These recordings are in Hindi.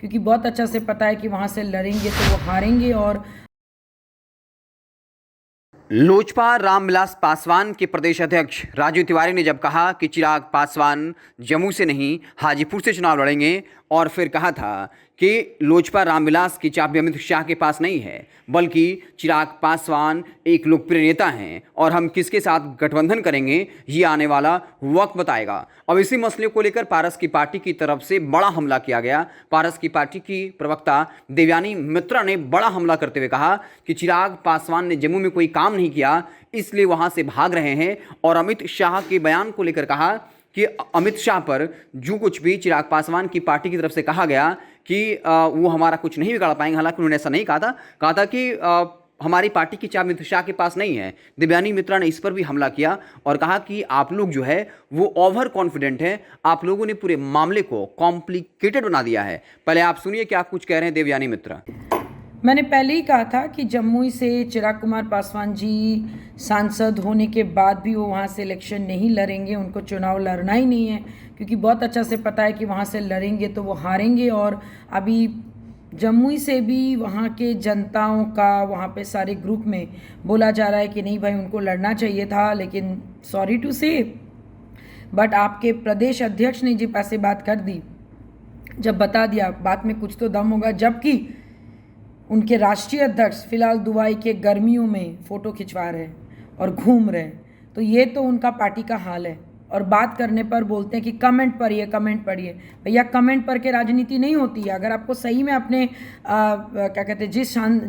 क्योंकि बहुत अच्छा से पता है कि वहाँ से लड़ेंगे तो वो हारेंगे। और लोजपा रामविलास पासवान के प्रदेश अध्यक्ष राजू तिवारी ने जब कहा कि चिराग पासवान जम्मू से नहीं हाजीपुर से चुनाव लड़ेंगे, और फिर कहा था कि लोजपा रामविलास की चाबी अमित शाह के पास नहीं है, बल्कि चिराग पासवान एक लोकप्रिय नेता हैं और हम किसके साथ गठबंधन करेंगे ये आने वाला वक्त बताएगा। अब इसी मसले को लेकर पारस की पार्टी की तरफ से बड़ा हमला किया गया। पारस की पार्टी की प्रवक्ता देवयानी मित्रा ने बड़ा हमला करते हुए कहा कि चिराग पासवान ने जम्मू में कोई काम नहीं किया, इसलिए वहां से भाग रहे हैं। और अमित शाह के बयान को लेकर कहा कि अमित शाह पर जो कुछ भी चिराग पासवान की पार्टी की तरफ से कहा गया कि वो हमारा कुछ नहीं बिगाड़ पाएंगे, हालांकि उन्होंने ऐसा नहीं कहा था कि हमारी पार्टी की चाबी अमित शाह के पास नहीं है। देवयानी मित्रा ने इस पर भी हमला किया और कहा कि आप लोग जो है वो ओवर कॉन्फिडेंट हैं, आप लोगों ने पूरे मामले को कॉम्प्लिकेटेड बना दिया है। पहले आप सुनिए क्या कुछ कह रहे हैं देवयानी मित्रा। मैंने पहले ही कहा था कि जम्मू से चिराग कुमार पासवान जी सांसद होने के बाद भी वो वहाँ से इलेक्शन नहीं लड़ेंगे, उनको चुनाव लड़ना ही नहीं है, क्योंकि बहुत अच्छा से पता है कि वहाँ से लड़ेंगे तो वो हारेंगे। और अभी जम्मू से भी वहाँ के जनताओं का वहाँ पे सारे ग्रुप में बोला जा रहा है कि नहीं भाई उनको लड़ना चाहिए था, लेकिन सॉरी टू से बट आपके प्रदेश अध्यक्ष ने जब ऐसे बात कर दी, जब बता दिया बात में कुछ तो दम होगा, जबकि उनके राष्ट्रीय अध्यक्ष फिलहाल दुबई के गर्मियों में फ़ोटो खिंचवा रहे हैं और घूम रहे हैं, तो ये तो उनका पार्टी का हाल है। और बात करने पर बोलते हैं कि कमेंट पढ़िए कमेंट पढ़िए। भैया कमेंट पढ़ के राजनीति नहीं होती है। अगर आपको सही में अपने क्या कहते हैं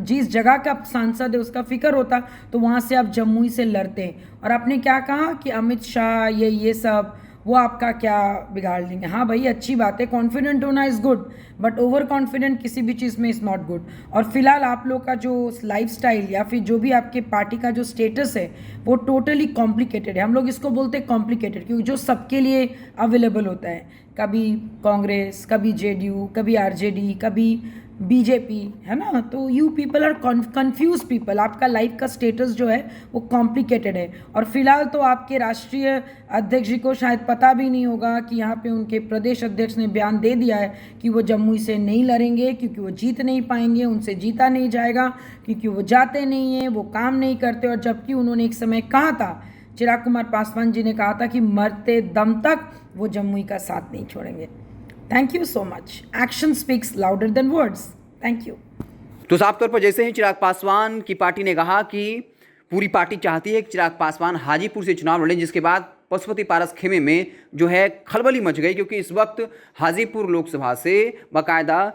जिस जगह का सांसद है उसका फिक्र होता तो वहाँ से आप जम्मू से लड़ते हैं। और आपने क्या कहा कि अमित शाह ये सब वो आपका क्या बिगाड़ लेंगे। हाँ भाई अच्छी बात है, कॉन्फिडेंट होना is good, but over confident किसी भी चीज़ में इज़ नॉट गुड। और फिलहाल आप लोग का जो लाइफस्टाइल या फिर जो भी आपके पार्टी का जो स्टेटस है वो टोटली कॉम्प्लिकेटेड है। हम लोग इसको बोलते हैं कॉम्प्लिकेटेड क्योंकि जो सबके लिए अवेलेबल होता है, कभी कांग्रेस, कभी जेडीयू, कभी आरजेडी, कभी बीजेपी, है ना। तो you people are confuse people, आपका लाइफ का स्टेटस जो है वो कॉम्प्लिकेटेड है। और फिलहाल तो आपके राष्ट्रीय अध्यक्ष जी को शायद पता भी नहीं होगा कि यहाँ पे उनके प्रदेश अध्यक्ष ने बयान दे दिया है कि वो जम्मू से नहीं लड़ेंगे क्योंकि वो जीत नहीं पाएंगे, उनसे जीता नहीं जाएगा, क्योंकि वो जाते नहीं हैं, वो काम नहीं करते। और जबकि उन्होंने एक समय कहा था, चिराग कुमार पासवान जी ने कहा था कि मरते दम तक वो जम्मू का साथ नहीं छोड़ेंगे। Thank you so much. Action speaks louder than words. Thank you. तो साफ तौर पर जैसे ही चिराग पासवान की पार्टी ने कहा कि पूरी पार्टी चाहती है कि चिराग पासवान हाजीपुर से चुनाव लड़ें, जिसके बाद पशुपति पारस खेमे में जो है खलबली मच गई, क्योंकि इस वक्त हाजीपुर लोकसभा से बाकायदा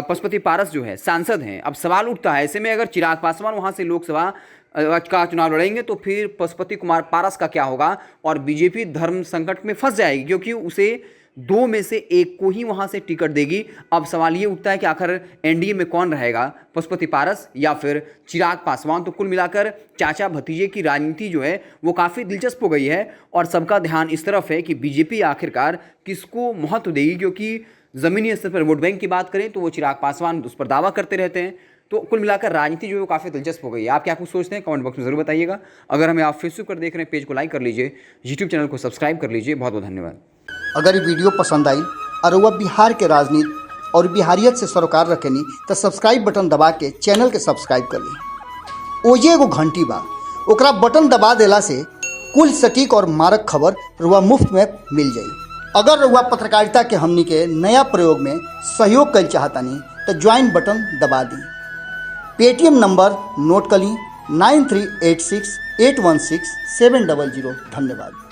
पशुपति पारस जो है सांसद हैं। अब सवाल उठता है ऐसे में अगर चिराग पासवान वहाँ से लोकसभा का चुनाव लड़ेंगे तो फिर पशुपति कुमार पारस का क्या होगा। और बीजेपी धर्म संकट में फंस जाएगी क्योंकि उसे दो में से एक को ही वहां से टिकट देगी। अब सवाल ये उठता है कि आखिर एनडीए में कौन रहेगा, पशुपति पारस या फिर चिराग पासवान। तो कुल मिलाकर चाचा भतीजे की राजनीति जो है वो काफ़ी दिलचस्प हो गई है और सबका ध्यान इस तरफ है कि बीजेपी आखिरकार किसको महत्व देगी, क्योंकि ज़मीनी स्तर पर वोट बैंक की बात करें तो वो चिराग पासवान उस पर दावा करते रहते हैं। तो कुल मिलाकर राजनीति जो है वो काफ़ी दिलचस्प हो गई है। आप क्या कुछ सोचते हैं कमेंट बॉक्स में ज़रूर बताइएगा। अगर हमें आप फेसबुक पर देख रहे हैं पेज को लाइक कर लीजिए, यूट्यूब चैनल को सब्सक्राइब कर लीजिए। बहुत बहुत धन्यवाद। अगर ये वीडियो पसंद आई और वह बिहार के राजनीति और बिहारियत से सरोकार रखेनी तो सब्सक्राइब बटन दबा के चैनल के सब्सक्राइब कर ली। ओजे एगो घंटी बा, ओकरा बटन दबा देला से कुल सटीक और मारक खबर रुआ मुफ्त में मिल जाई। अगर रुआ पत्रकारिता के हमनी के नया प्रयोग में सहयोग कर चाहतानी तो ज्वाइन बटन दबा दी। पेटीएम नंबर नोट कर ली 9386816700। धन्यवाद।